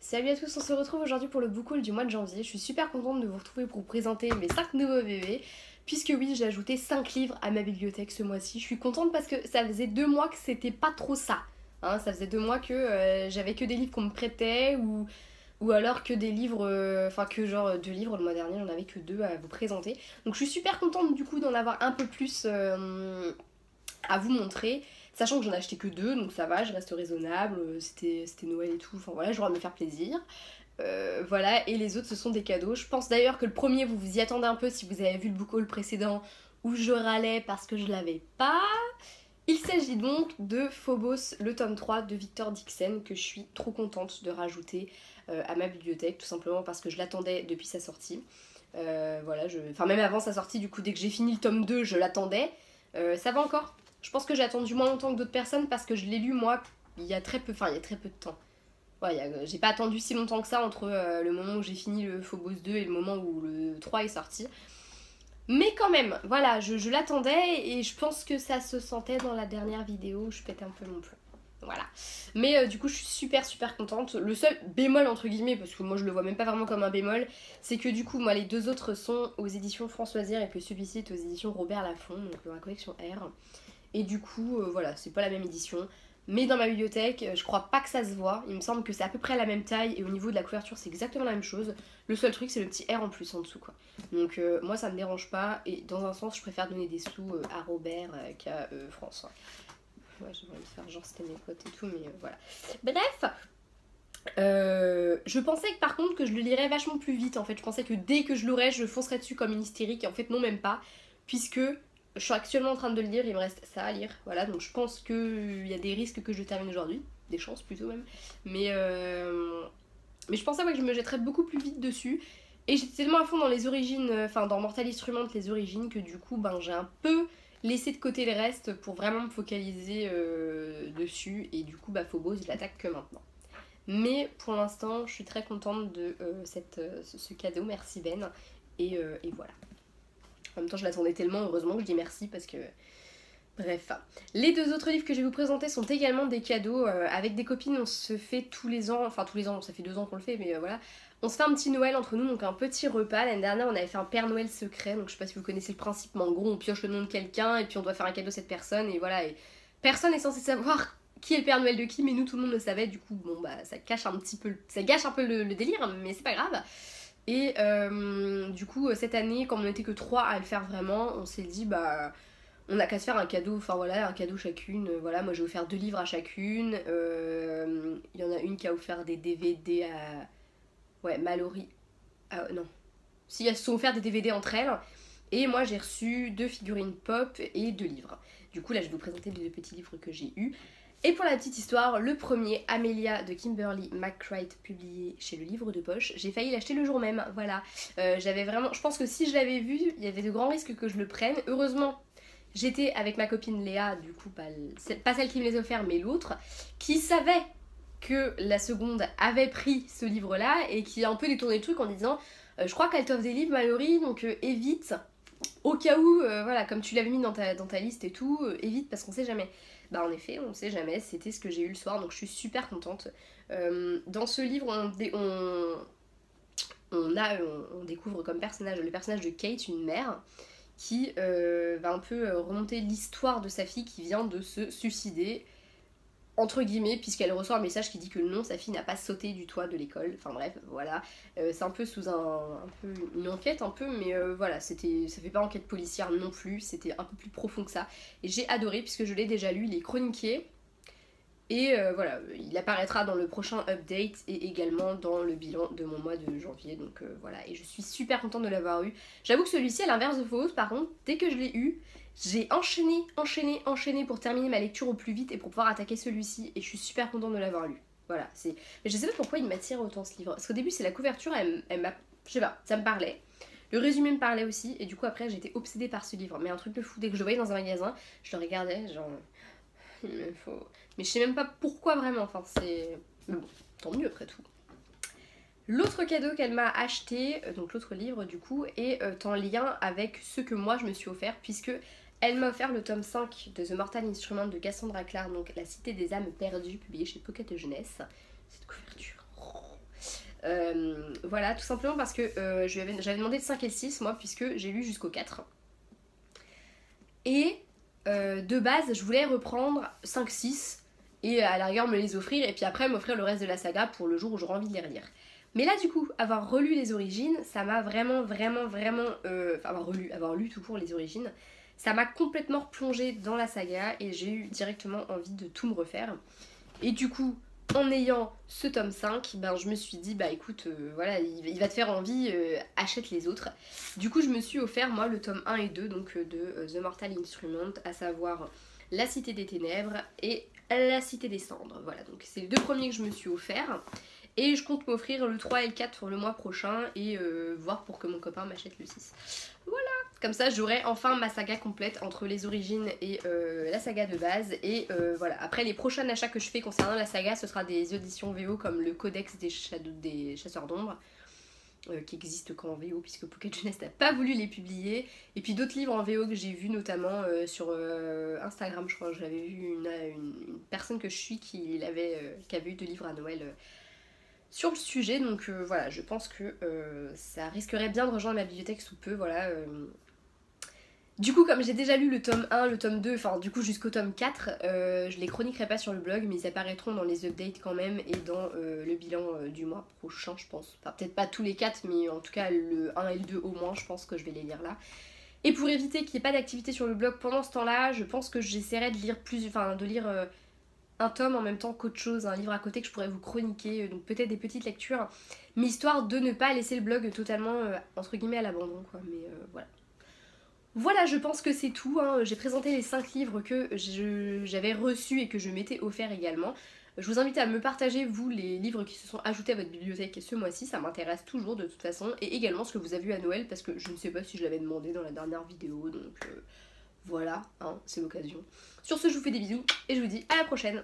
Salut à tous, on se retrouve aujourd'hui pour le book haul du mois de janvier. Je suis super contente de vous retrouver pour vous présenter mes 5 nouveaux bébés. Puisque oui, j'ai ajouté 5 livres à ma bibliothèque ce mois-ci. Je suis contente parce que ça faisait 2 mois que c'était pas trop ça. Ça faisait 2 mois que j'avais que des livres qu'on me prêtait ou alors que des livres, que genre 2 livres le mois dernier, j'en avais que 2 à vous présenter. Donc je suis super contente du coup d'en avoir un peu plus à vous montrer. Sachant que j'en ai acheté que 2, donc ça va, je reste raisonnable, c'était Noël et tout, enfin voilà, je dois me faire plaisir. Voilà, et les autres ce sont des cadeaux. Je pense d'ailleurs que le premier, vous vous y attendez un peu si vous avez vu le book haul précédent où je râlais parce que je l'avais pas. Il s'agit donc de Phobos, le tome 3 de Victor Dixon, que je suis trop contente de rajouter à ma bibliothèque, tout simplement parce que je l'attendais depuis sa sortie. Enfin même avant sa sortie, du coup dès que j'ai fini le tome 2, je l'attendais. Ça va encore. Je pense que j'ai attendu moins longtemps que d'autres personnes parce que je l'ai lu moi il y a très peu de temps. Ouais, j'ai pas attendu si longtemps que ça entre le moment où j'ai fini le Phobos 2 et le moment où le 3 est sorti. Mais quand même, voilà, je l'attendais et je pense que ça se sentait dans la dernière vidéo où je pétais un peu mon plomb. Voilà. Mais du coup, je suis super contente. Le seul bémol, entre guillemets, parce que moi je le vois même pas vraiment comme un bémol, c'est que du coup, moi les deux autres sont aux éditions Françoisière et que celui-ci est aux éditions Robert Laffont, donc dans la collection R. Et du coup, voilà, c'est pas la même édition. Mais dans ma bibliothèque, je crois pas que ça se voit. Il me semble que c'est à peu près la même taille et au niveau de la couverture, c'est exactement la même chose. Le seul truc, c'est le petit R en plus en dessous, quoi. Donc moi, ça me dérange pas. Et dans un sens, je préfère donner des sous à Robert qu'à François. Ouais, j'aimerais me faire genre c'était mes potes et tout, mais voilà. Bref, je pensais que par contre que je le lirais vachement plus vite en fait. Je pensais que dès que je l'aurais, je foncerais dessus comme une hystérique. Et en fait, non, même pas. Puisque je suis actuellement en train de le lire, il me reste ça à lire. Voilà, donc je pense qu'il y a des risques que je termine aujourd'hui. Des chances plutôt même. Mais je pensais que je me jetterais beaucoup plus vite dessus. Et j'étais tellement à fond dans les origines, dans Mortal Instruments, les origines, que du coup, j'ai un peu laissé de côté le reste pour vraiment me focaliser dessus. Et du coup, Phobos, je l'attaque que maintenant. Mais pour l'instant, je suis très contente de ce cadeau. Merci Ben. Et voilà. En même temps, je l'attendais tellement, heureusement que je dis merci parce que... Bref. Les deux autres livres que je vais vous présenter sont également des cadeaux. Avec des copines, on se fait tous les ans, ça fait 2 ans qu'on le fait, mais voilà. On se fait un petit Noël entre nous, donc un petit repas. L'année dernière, on avait fait un Père Noël secret, donc je sais pas si vous connaissez le principe, mais en gros, on pioche le nom de quelqu'un et puis on doit faire un cadeau à cette personne, et voilà. Et personne n'est censé savoir qui est le Père Noël de qui, mais nous, tout le monde le savait, du coup, ça gâche un peu le délire, mais c'est pas grave. Et du coup, cette année, comme on n'était que 3 à le faire vraiment, on s'est dit, on a qu'à se faire un cadeau, un cadeau chacune. Voilà, moi j'ai offert 2 livres à chacune. Il y en a une qui a offert des DVD à. Ouais, Mallory. Ah, non. Si, elles se sont offert des DVD entre elles. Et moi j'ai reçu 2 figurines pop et 2 livres. Du coup, là je vais vous présenter les 2 petits livres que j'ai eus. Et pour la petite histoire, le premier, Amelia de Kimberly McCreight, publié chez le Livre de Poche, j'ai failli l'acheter le jour même, voilà. J'avais vraiment... Je pense que si je l'avais vu, il y avait de grands risques que je le prenne. Heureusement, j'étais avec ma copine Léa, du coup, pas celle qui me les a offerts, mais l'autre, qui savait que la seconde avait pris ce livre-là et qui a un peu détourné le truc en disant je crois qu'elle t'offre des livres, Mallory, donc évite. Au cas où, voilà, comme tu l'avais mis dans ta liste et tout, évite parce qu'on sait jamais. En effet, on sait jamais, c'était ce que j'ai eu le soir, donc je suis super contente. Dans ce livre, on découvre comme personnage le personnage de Kate, une mère, qui va un peu remonter l'histoire de sa fille qui vient de se suicider, entre guillemets, puisqu'elle reçoit un message qui dit que non, sa fille n'a pas sauté du toit de l'école. Enfin bref, voilà. C'est un peu sous un peu une enquête, un peu, mais voilà, ça fait pas enquête policière non plus, c'était un peu plus profond que ça. Et j'ai adoré, puisque je l'ai déjà lu, il est chroniqué. Et voilà, il apparaîtra dans le prochain update et également dans le bilan de mon mois de janvier. Donc voilà, et je suis super contente de l'avoir eu. J'avoue que celui-ci, à l'inverse de Phobos, par contre, dès que je l'ai eu, j'ai enchaîné pour terminer ma lecture au plus vite et pour pouvoir attaquer celui-ci. Et je suis super contente de l'avoir lu. Voilà, c'est... Mais je sais pas pourquoi il m'attire autant ce livre. Parce qu'au début, c'est la couverture, elle m'a... Je sais pas, ça me parlait. Le résumé me parlait aussi, et du coup après j'étais obsédée par ce livre. Mais un truc de fou, dès que je le voyais dans un magasin, je le regardais, genre... Il me faut... Mais je sais même pas pourquoi vraiment, enfin c'est... Mais bon, tant mieux après tout. L'autre cadeau qu'elle m'a acheté, donc l'autre livre du coup, est en lien avec ce que moi je me suis offert, puisque elle m'a offert le tome 5 de The Mortal Instrument de Cassandra Clare, donc La Cité des âmes perdues, publié chez Pocket Jeunesse. Cette couverture. Voilà, tout simplement parce que j'avais demandé le 5 et le 6 moi, puisque j'ai lu jusqu'au 4. Et de base, je voulais reprendre 5-6 et à la rigueur me les offrir et puis après m'offrir le reste de la saga pour le jour où j'aurai envie de les relire. Mais là du coup, avoir relu les origines, ça m'a vraiment, avoir lu tout court les origines, ça m'a complètement replongée dans la saga et j'ai eu directement envie de tout me refaire. Et du coup, en ayant ce tome 5, ben, je me suis dit, bah écoute, voilà, il va te faire envie, achète les autres. Du coup, je me suis offert, moi, le tome 1 et 2 donc, de The Mortal Instrument, à savoir La Cité des Ténèbres et La Cité des Cendres. Voilà, donc c'est les deux premiers que je me suis offert. Et je compte m'offrir le 3 et le 4 pour le mois prochain et voir pour que mon copain m'achète le 6. Voilà, comme ça j'aurai enfin ma saga complète entre les origines et la saga de base. Et voilà, après les prochains achats que je fais concernant la saga, ce sera des auditions VO comme le Codex des Chasseurs d'Ombre. Qui existent qu'en VO puisque Pocket Jeunesse n'a pas voulu les publier. Et puis d'autres livres en VO que j'ai vus notamment sur Instagram, je crois. J'avais vu une personne que je suis qui avait eu 2 livres à Noël sur le sujet, donc voilà, je pense que ça risquerait bien de rejoindre ma bibliothèque sous peu, voilà. Du coup, comme j'ai déjà lu le tome 1, le tome 2, enfin du coup jusqu'au tome 4, je les chroniquerai pas sur le blog, mais ils apparaîtront dans les updates quand même et dans le bilan du mois prochain, je pense. Enfin peut-être pas tous les 4, mais en tout cas le 1 et le 2 au moins, je pense que je vais les lire là. Et pour éviter qu'il n'y ait pas d'activité sur le blog pendant ce temps-là, je pense que j'essaierai de lire un tome en même temps qu'autre chose, un livre à côté que je pourrais vous chroniquer, donc peut-être des petites lectures, mais histoire de ne pas laisser le blog totalement, entre guillemets, à l'abandon, quoi, mais voilà. Voilà, je pense que c'est tout, hein. J'ai présenté les 5 livres que j'avais reçus et que je m'étais offert également. Je vous invite à me partager, vous, les livres qui se sont ajoutés à votre bibliothèque ce mois-ci, ça m'intéresse toujours de toute façon, et également ce que vous avez eu à Noël, parce que je ne sais pas si je l'avais demandé dans la dernière vidéo, donc voilà, hein, c'est l'occasion. Sur ce, je vous fais des bisous, et je vous dis à la prochaine.